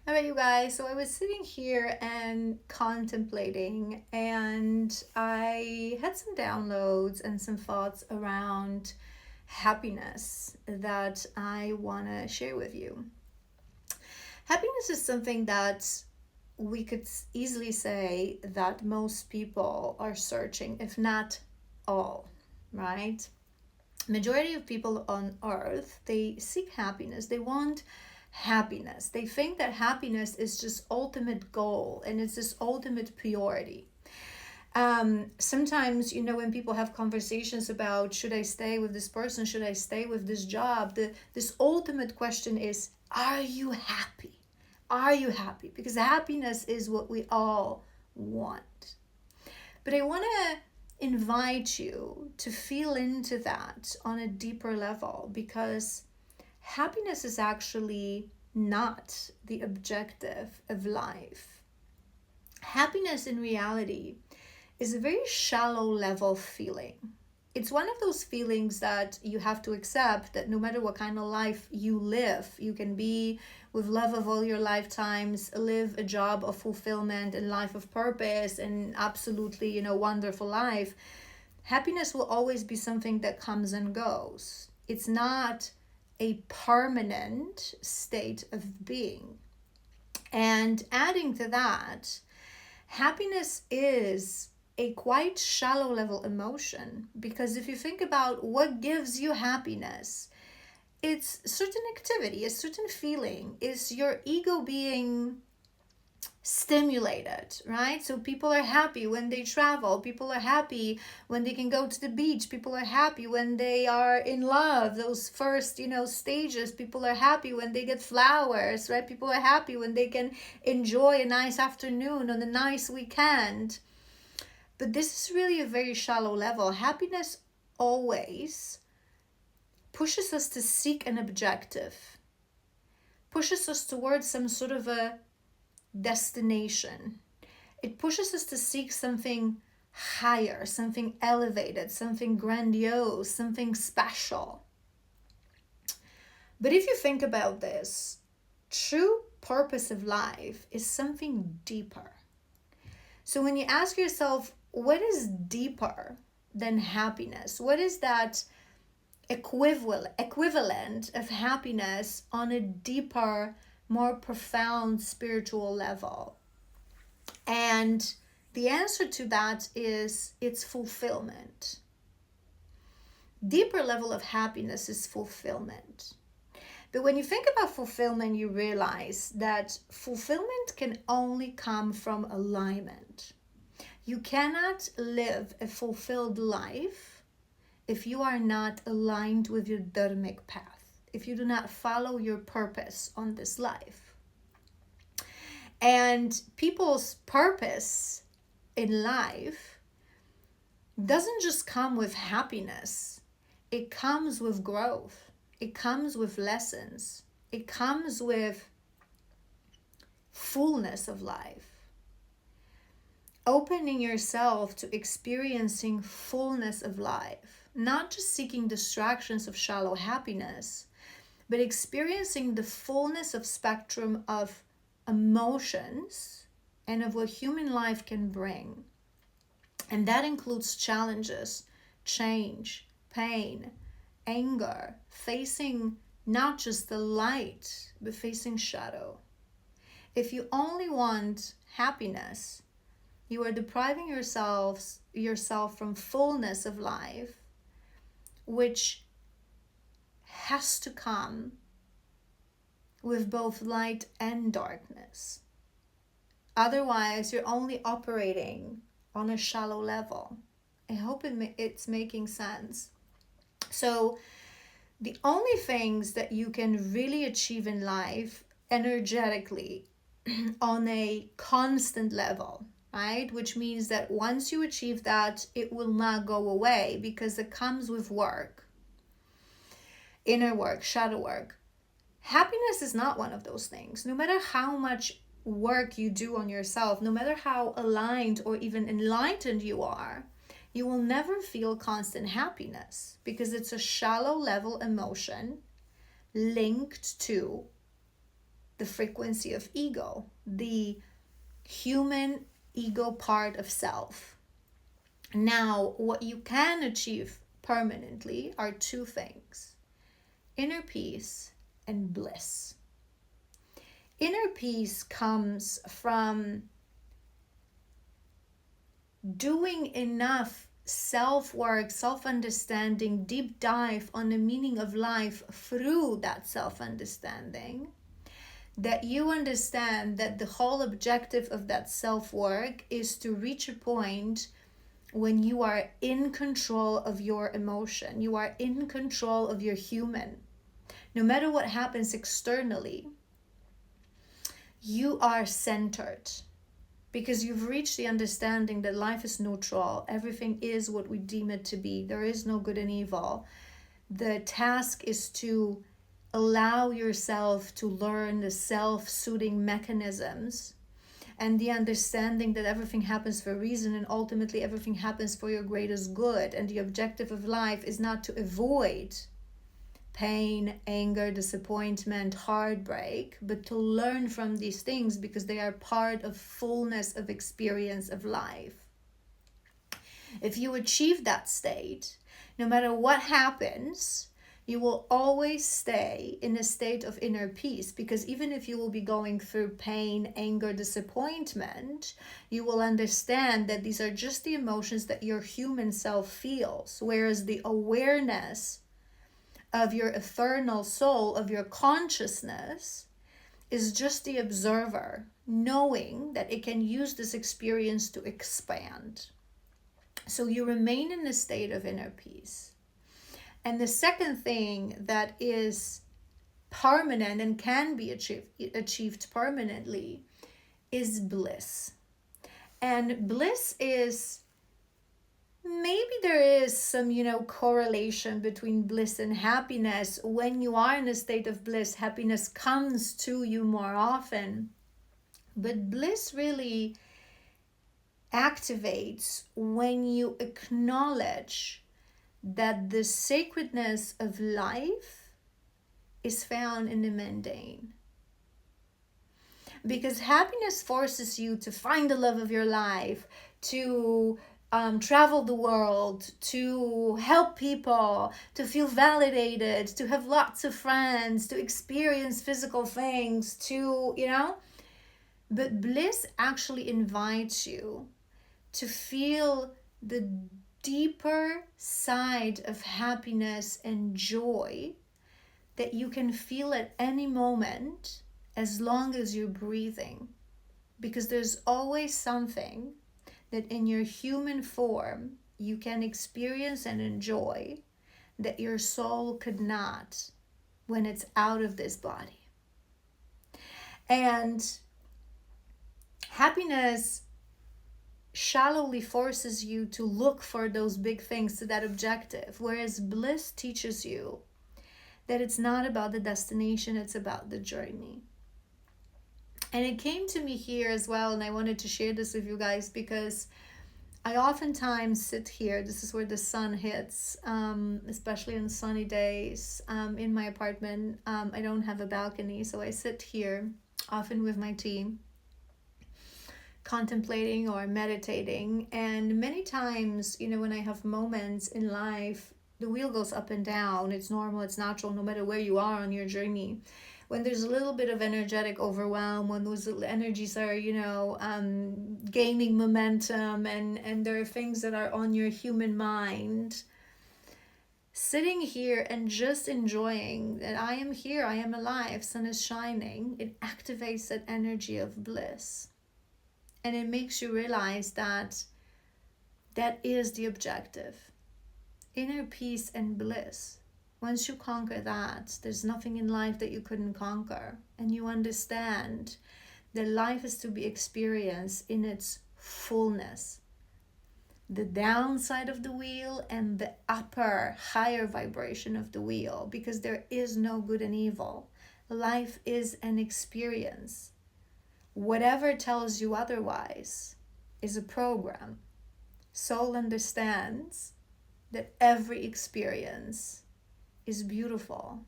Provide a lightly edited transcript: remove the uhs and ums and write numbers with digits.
All right, you guys. So I was sitting here and contemplating, and I had some downloads and some thoughts around happiness that I want to share with you. Happiness is something that we could easily say that most people are searching, if not all, right? Majority of people on earth, they seek happiness. They want happiness. They think that happiness is just ultimate goal and it's this ultimate purity. Sometimes, when people have conversations about should I stay with this person, should I stay with this job, this ultimate question is, are you happy? Are you happy? Because happiness is what we all want. But I want to invite you to feel into that on a deeper level, because happiness is actually not the objective of life. Happiness in reality is a very shallow level feeling. It's one of those feelings that you have to accept, that no matter what kind of life you live, you can be with love of all your lifetimes, live a job of fulfillment and life of purpose and absolutely, wonderful life. Happiness will always be something that comes and goes. It's not a permanent state of being. And adding to that, happiness is a quite shallow level emotion, because if you think about what gives you happiness, it's certain activity, a certain feeling, is your ego being stimulated, right? So people are happy when they travel, people are happy when they can go to the beach, people are happy when they are in love, those first stages. People are happy when they get flowers, right? People are happy when they can enjoy a nice afternoon on a nice weekend. But this is really a very shallow level. Happiness always pushes us to seek an objective, pushes us towards some sort of a destination. It pushes us to seek something higher, something elevated, something grandiose, something special. But if you think about this, true purpose of life is something deeper. So when you ask yourself, what is deeper than happiness? What is that equivalent of happiness on a deeper, more profound spiritual level? And the answer to that is it's fulfillment. Deeper level of happiness is fulfillment. But when you think about fulfillment, you realize that fulfillment can only come from alignment. You cannot live a fulfilled life if you are not aligned with your dharmic path, if you do not follow your purpose on this life. And people's purpose in life doesn't just come with happiness. It comes with growth. It comes with lessons. It comes with fullness of life. Opening yourself to experiencing fullness of life, not just seeking distractions of shallow happiness, but experiencing the fullness of spectrum of emotions and of what human life can bring. And that includes challenges, change, pain, anger, facing not just the light, but facing shadow. If you only want happiness, you are depriving yourself from fullness of life, which has to come with both light and darkness. Otherwise, you're only operating on a shallow level. I hope it's making sense. So the only things that you can really achieve in life energetically on a constant level, right? Which means that once you achieve that, it will not go away, because it comes with work, inner work, shadow work. Happiness is not one of those things. No matter how much work you do on yourself, no matter how aligned or even enlightened you are, you will never feel constant happiness, because it's a shallow level emotion linked to the frequency of ego, the human ego part of self. Now, what you can achieve permanently are two things: inner peace and bliss. Inner peace comes from doing enough self-work, self-understanding, deep dive on the meaning of life through that self-understanding, that you understand that the whole objective of that self-work is to reach a point when you are in control of your emotion, you are in control of your human. No matter what happens externally, you are centered, because you've reached the understanding that life is neutral. Everything is what we deem it to be. There is no good and evil. The task is to allow yourself to learn the self-soothing mechanisms and the understanding that everything happens for a reason, and ultimately everything happens for your greatest good. And the objective of life is not to avoid pain, anger, disappointment, heartbreak, but to learn from these things, because they are part of fullness of experience of life. If you achieve that state, no matter what happens, you will always stay in a state of inner peace, because even if you will be going through pain, anger, disappointment, you will understand that these are just the emotions that your human self feels, whereas the awareness of your eternal soul, of your consciousness, is just the observer, knowing that it can use this experience to expand. So you remain in a state of inner peace. And the second thing that is permanent and can be achieved permanently is bliss. And bliss is, maybe there is some, correlation between bliss and happiness. When you are in a state of bliss, happiness comes to you more often. But bliss really activates when you acknowledge that the sacredness of life is found in the mundane. Because happiness forces you to find the love of your life, to travel the world, to help people, to feel validated, to have lots of friends, to experience physical things, But bliss actually invites you to feel the deeper side of happiness and joy that you can feel at any moment as long as you're breathing. Because there's always something that in your human form you can experience and enjoy that your soul could not when it's out of this body. And happiness shallowly forces you to look for those big things, to that objective, whereas bliss teaches you that it's not about the destination, it's about the journey. And it came to me here as well, and I wanted to share this with you guys because I oftentimes sit here. This is where the sun hits, especially on sunny days, in my apartment. I don't have a balcony, so I sit here often with my tea, contemplating or meditating. And many times, when I have moments in life, the wheel goes up and down. It's normal, it's natural, no matter where you are on your journey. When there's a little bit of energetic overwhelm, when those energies are, gaining momentum, and there are things that are on your human mind, sitting here and just enjoying that I am here, I am alive, sun is shining, it activates that energy of bliss. And it makes you realize that that is the objective. Inner peace and bliss. Once you conquer that, there's nothing in life that you couldn't conquer. And you understand that life is to be experienced in its fullness. The downside of the wheel and the upper, higher vibration of the wheel. Because there is no good and evil. Life is an experience. Whatever tells you otherwise is a program. Soul understands that every experience is beautiful